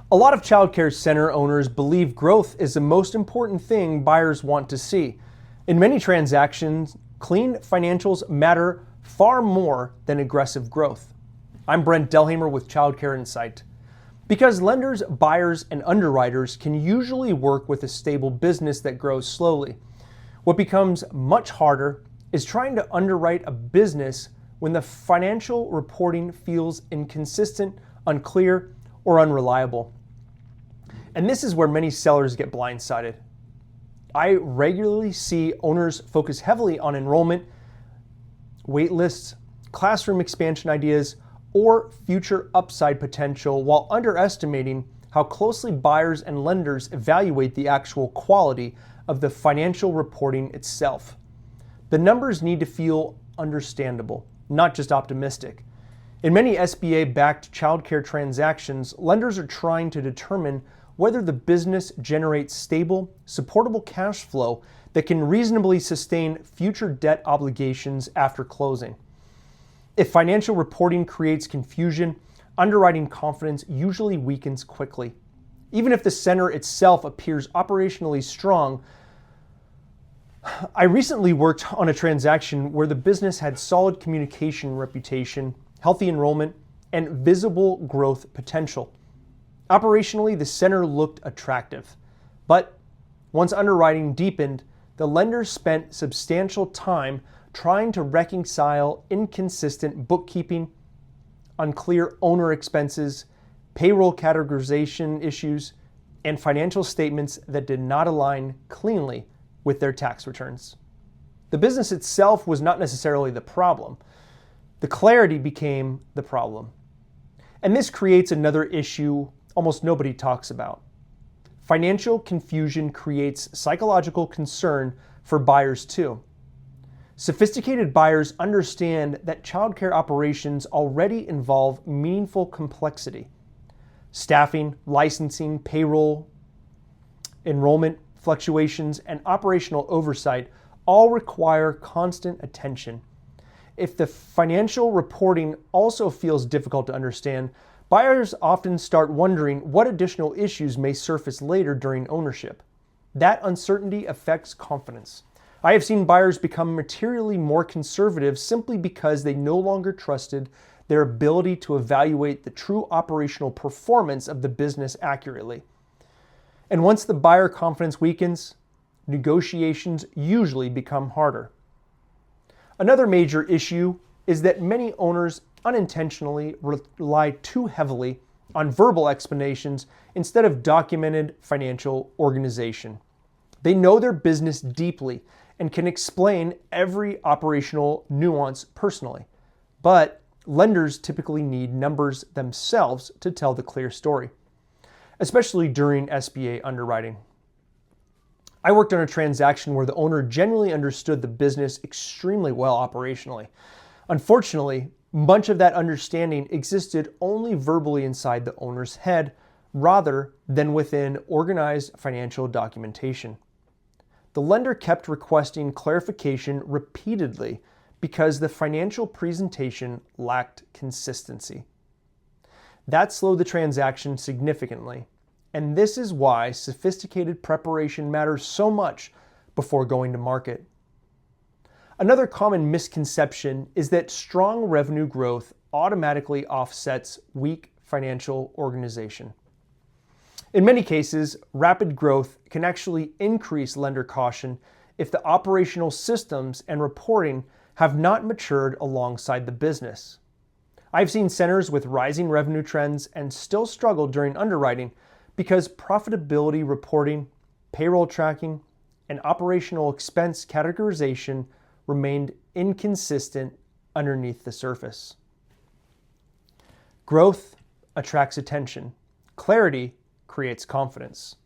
A lot of childcare center owners believe growth is the most important thing buyers want to see. In many transactions, clean financials matter far more than aggressive growth. I'm Brent Delhamer with Childcare Insight. Because lenders, buyers, and underwriters can usually work with a stable business that grows slowly. What becomes much harder is trying to underwrite a business when the financial reporting feels inconsistent, unclear, or unreliable. And this is where many sellers get blindsided. I regularly see owners focus heavily on enrollment, wait lists, classroom expansion ideas, or future upside potential while underestimating how closely buyers and lenders evaluate the actual quality of the financial reporting itself. The numbers need to feel understandable, not just optimistic. In many SBA-backed childcare transactions, lenders are trying to determine whether the business generates stable, supportable cash flow that can reasonably sustain future debt obligations after closing. If financial reporting creates confusion, underwriting confidence usually weakens quickly. Even if the center itself appears operationally strong, I recently worked on a transaction where the business had solid communication reputation, healthy enrollment, and visible growth potential. Operationally, the center looked attractive, but once underwriting deepened, the lender spent substantial time trying to reconcile inconsistent bookkeeping, unclear owner expenses, payroll categorization issues, and financial statements that did not align cleanly with their tax returns. The business itself was not necessarily the problem. The clarity became the problem. And this creates another issue almost nobody talks about. Financial confusion creates psychological concern for buyers too. Sophisticated buyers understand that childcare operations already involve meaningful complexity. Staffing, licensing, payroll, enrollment fluctuations, and operational oversight all require constant attention. If the financial reporting also feels difficult to understand, buyers often start wondering what additional issues may surface later during ownership. That uncertainty affects confidence. I have seen buyers become materially more conservative simply because they no longer trusted their ability to evaluate the true operational performance of the business accurately. And once the buyer confidence weakens, negotiations usually become harder. Another major issue is that many owners unintentionally rely too heavily on verbal explanations instead of documented financial organization. They know their business deeply and can explain every operational nuance personally, but lenders typically need numbers themselves to tell the clear story, especially during SBA underwriting. I worked on a transaction where the owner genuinely understood the business extremely well operationally. Unfortunately, much of that understanding existed only verbally inside the owner's head rather than within organized financial documentation. The lender kept requesting clarification repeatedly because the financial presentation lacked consistency. That slowed the transaction significantly, and this is why sophisticated preparation matters so much before going to market. Another common misconception is that strong revenue growth automatically offsets weak financial organization. In many cases, rapid growth can actually increase lender caution if the operational systems and reporting have not matured alongside the business. I've seen centers with rising revenue trends and still struggle during underwriting because profitability reporting, payroll tracking, and operational expense categorization remained inconsistent underneath the surface. Growth attracts attention. Clarity creates confidence.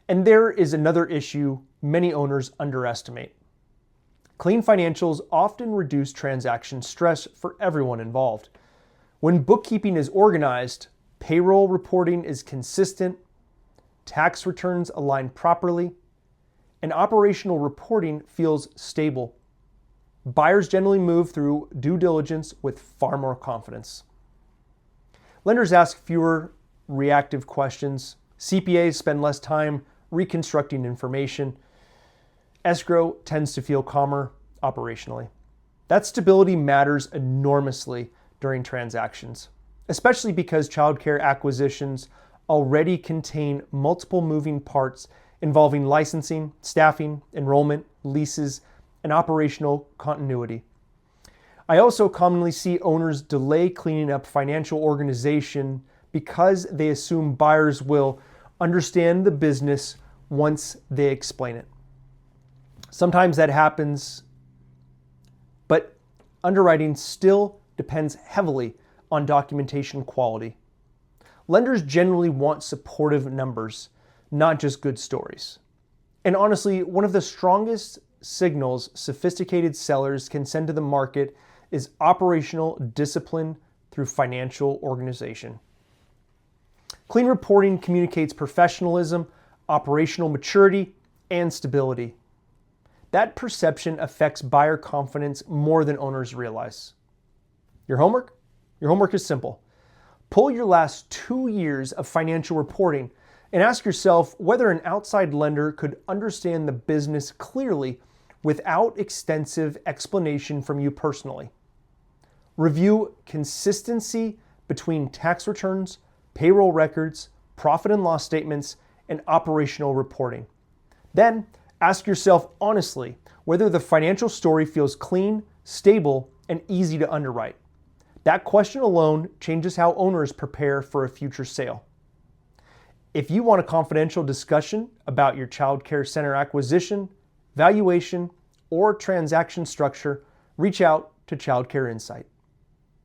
And there is another issue many owners underestimate. Clean financials often reduce transaction stress for everyone involved. When bookkeeping is organized, payroll reporting is consistent, tax returns align properly, and operational reporting feels stable. Buyers generally move through due diligence with far more confidence. Lenders ask fewer reactive questions. CPAs spend less time reconstructing information. Escrow tends to feel calmer operationally. That stability matters enormously during transactions, especially because childcare acquisitions already contain multiple moving parts involving licensing, staffing, enrollment, leases, and operational continuity. I also commonly see owners delay cleaning up financial organization because they assume buyers will understand the business once they explain it. Sometimes that happens, but underwriting still depends heavily on documentation quality. Lenders generally want supportive numbers, not just good stories. And honestly, one of the strongest signals sophisticated sellers can send to the market is operational discipline through financial organization. Clean reporting communicates professionalism, operational maturity, and stability. That perception affects buyer confidence more than owners realize. Your homework? Your homework is simple. Pull your last 2 years of financial reporting and ask yourself whether an outside lender could understand the business clearly without extensive explanation from you personally. Review consistency between tax returns, payroll records, profit and loss statements, and operational reporting. Then ask yourself honestly whether the financial story feels clean, stable, and easy to underwrite. That question alone changes how owners prepare for a future sale. If you want a confidential discussion about your child care center acquisition, valuation, or transaction structure, reach out to Child Care Insight.